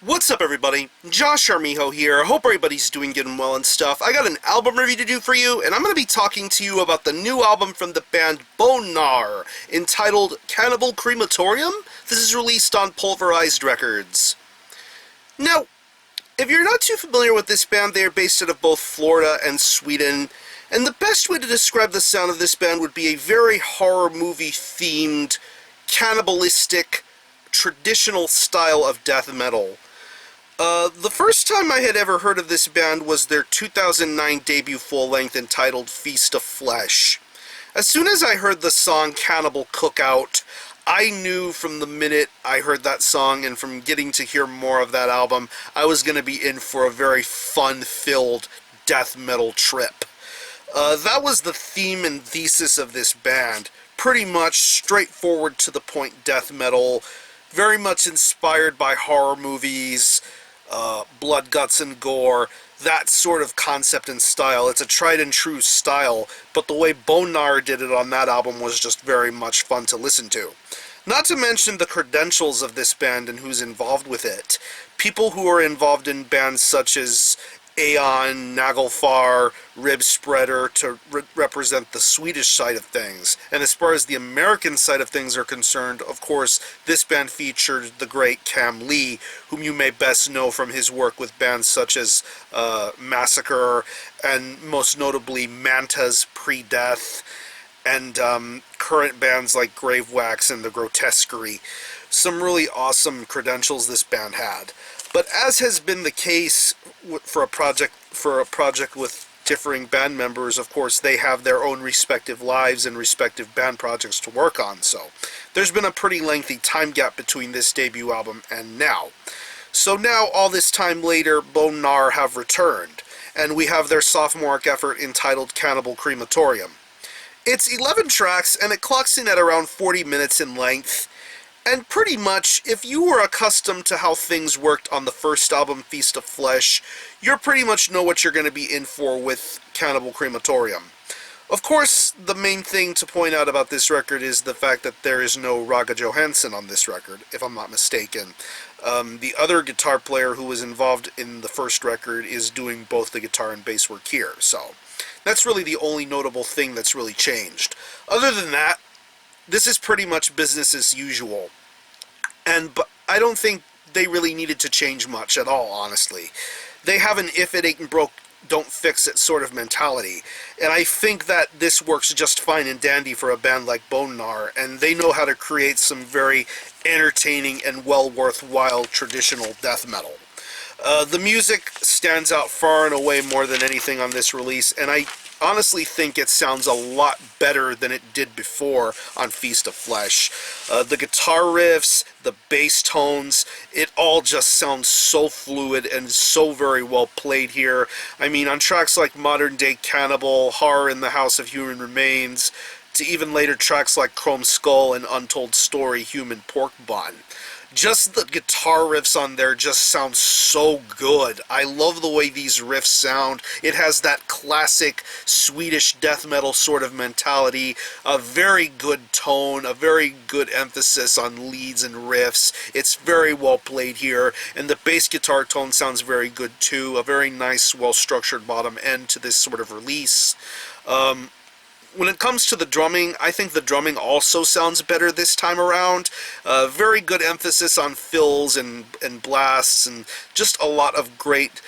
What's up, everybody? Josh Armijo here. Hope everybody's doing good and well and stuff. I got an album review to do for you, and I'm going to be talking to you about the new album from the band Gnawer, entitled Cannibal Crematorium. This is released on Pulverised Records. Now, if you're not too familiar with this band, they are based out of both Florida and Sweden, and the best way to describe the sound of this band would be a very horror movie-themed, cannibalistic, traditional style of death metal. The first time I had ever heard of this band was their 2009 debut full-length entitled Feast of Flesh. As soon as I heard the song Cannibal Cookout, I knew from the minute I heard that song and from getting to hear more of that album, I was going to be in for a very fun-filled death metal trip. That was the theme and thesis of this band. Pretty much straightforward to the point death metal, very much inspired by horror movies, blood, guts, and gore, that sort of concept and style. It's a tried and true style, but the way Gnawer did it on that album was just very much fun to listen to. Not to mention the credentials of this band and who's involved with it. People who are involved in bands such as Aeon, Nagelfar, Rib Spreader to represent the Swedish side of things. And as far as the American side of things are concerned, of course, this band featured the great Cam Lee, whom you may best know from his work with bands such as Massacre, and most notably Manta's Pre-Death, and current bands like Gravewax and The Grotesquerie. Some really awesome credentials this band had. But as has been the case for a project with differing band members, of course, they have their own respective lives and respective band projects to work on, so there's been a pretty lengthy time gap between this debut album and now. So now, all this time later, Gnawer have returned, and we have their sophomoric effort entitled Cannibal Crematorium. It's 11 tracks, and it clocks in at around 40 minutes in length. And pretty much, if you were accustomed to how things worked on the first album, Feast of Flesh, you pretty much know what you're going to be in for with Cannibal Crematorium. Of course, the main thing to point out about this record is the fact that there is no Raga Johansson on this record, if I'm not mistaken. The other guitar player who was involved in the first record is doing both the guitar and bass work here, so that's really the only notable thing that's really changed. Other than that, this is pretty much business as usual, but I don't think they really needed to change much at all, honestly. They have an if it ain't broke, don't fix it sort of mentality, and I think that this works just fine and dandy for a band like Gnawer, and they know how to create some very entertaining and well worthwhile traditional death metal. The music stands out far and away more than anything on this release, and I honestly think it sounds a lot better than it did before on Feast of Flesh. The guitar riffs, the bass tones, it all just sounds so fluid and so very well played here. I mean, on tracks like Modern Day Cannibal, Horror in the House of Human Remains, to even later tracks like Chrome Skull and Untold Story, Human Pork Bun. Just the guitar riffs on there just sound so good. I love the way these riffs sound. It has that classic Swedish death metal sort of mentality, a very good tone, a very good emphasis on leads and riffs. It's very well played here, and the bass guitar tone sounds very good too. A very nice, well-structured bottom end to this sort of release. When it comes to the drumming, I think the drumming also sounds better this time around. Very good emphasis on fills and blasts, and just a lot of great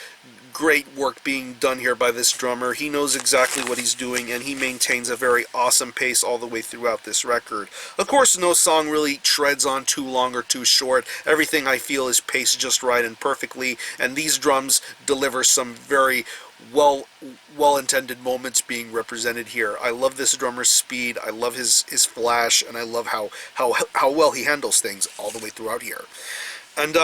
work being done here by this drummer. He knows exactly what he's doing, and he maintains a very awesome pace all the way throughout this record. Of course, no song really treads on too long or too short. Everything, I feel, is paced just right and perfectly, and these drums deliver some very well-intended moments being represented here. I love this drummer's speed, I love his flash, and I love how well he handles things all the way throughout here. And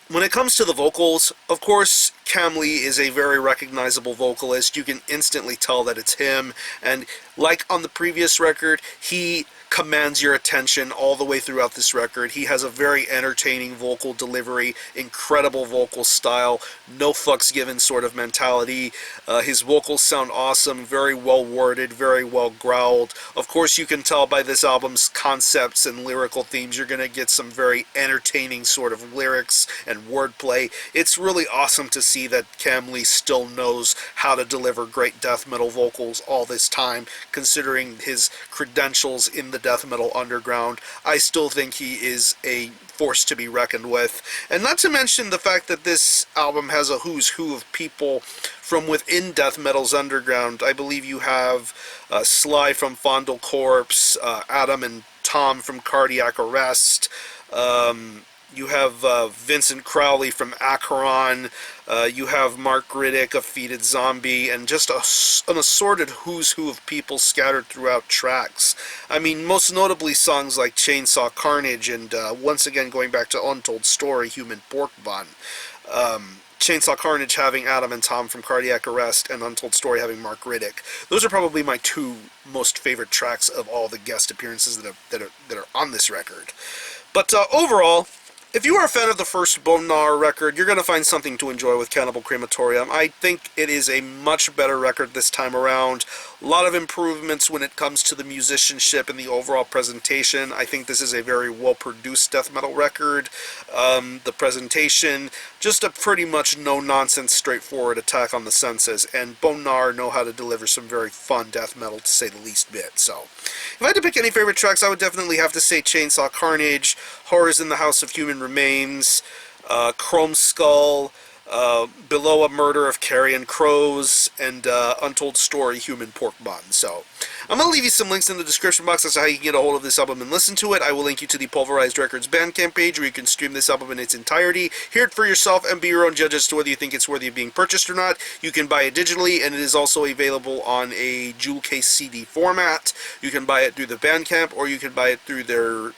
when it comes to the vocals, of course, Cam Lee is a very recognizable vocalist. You can instantly tell that it's him, and like on the previous record, he commands your attention all the way throughout this record. He has a very entertaining vocal delivery, incredible vocal style, no fucks given sort of mentality. His vocals sound awesome, very well worded, very well growled. Of course, you can tell by this album's concepts and lyrical themes, you're going to get some very entertaining sort of lyrics and wordplay. It's really awesome to see that Cam Lee still knows how to deliver great death metal vocals all this time, considering his credentials in the death metal underground. I still think he is a force to be reckoned with. And not to mention the fact that this album has a who's who of people from within death metal's underground. I believe you have Sly from Fondle Corpse, Adam and Tom from Cardiac Arrest, you have Vincent Crowley from Acheron, you have Mark Riddick of Fetid Zombie, and just an assorted who's who of people scattered throughout tracks. I mean, most notably songs like Chainsaw Carnage, and once again going back to Untold Story, Human Pork Bun. Chainsaw Carnage having Adam and Tom from Cardiac Arrest, and Untold Story having Mark Riddick. Those are probably my two most favorite tracks of all the guest appearances that are on this record. But overall, if you are a fan of the first Bone Gnawer record, you're going to find something to enjoy with Cannibal Crematorium. I think it is a much better record this time around. A lot of improvements when it comes to the musicianship and the overall presentation. I think this is a very well-produced death metal record. The presentation, just a pretty much no-nonsense, straightforward attack on the senses. And Bone Gnawer know how to deliver some very fun death metal, to say the least bit. So, if I had to pick any favorite tracks, I would definitely have to say Chainsaw Carnage, Horrors in the House of Human Remains, Chrome Skull, Below a Murder of Carrion Crows, and Untold Story, Human Pork Bun. So, I'm going to leave you some links in the description box as to how you can get a hold of this album and listen to it. I will link you to the Pulverised Records Bandcamp page where you can stream this album in its entirety, hear it for yourself, and be your own judge as to whether you think it's worthy of being purchased or not. You can buy it digitally, and it is also available on a jewel case CD format. You can buy it through the Bandcamp, or you can buy it through their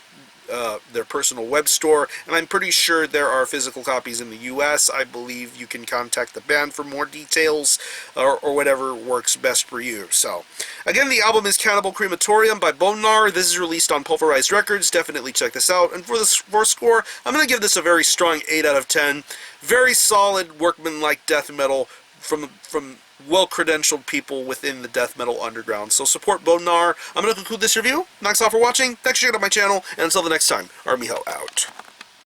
personal web store, and I'm pretty sure there are physical copies in the US. I believe you can contact the band for more details, or whatever works best for you. So, again, the album is Cannibal Crematorium by Bone Gnawer. This is released on Pulverized Records. Definitely check this out. And for the score, I'm going to give this a very strong 8 out of 10. Very solid, workmanlike death metal from well-credentialed people within the death metal underground. So support Bone Gnawer. I'm going to conclude this review. Thanks all for watching. Thanks for checking out my channel. And until the next time, Armijo out.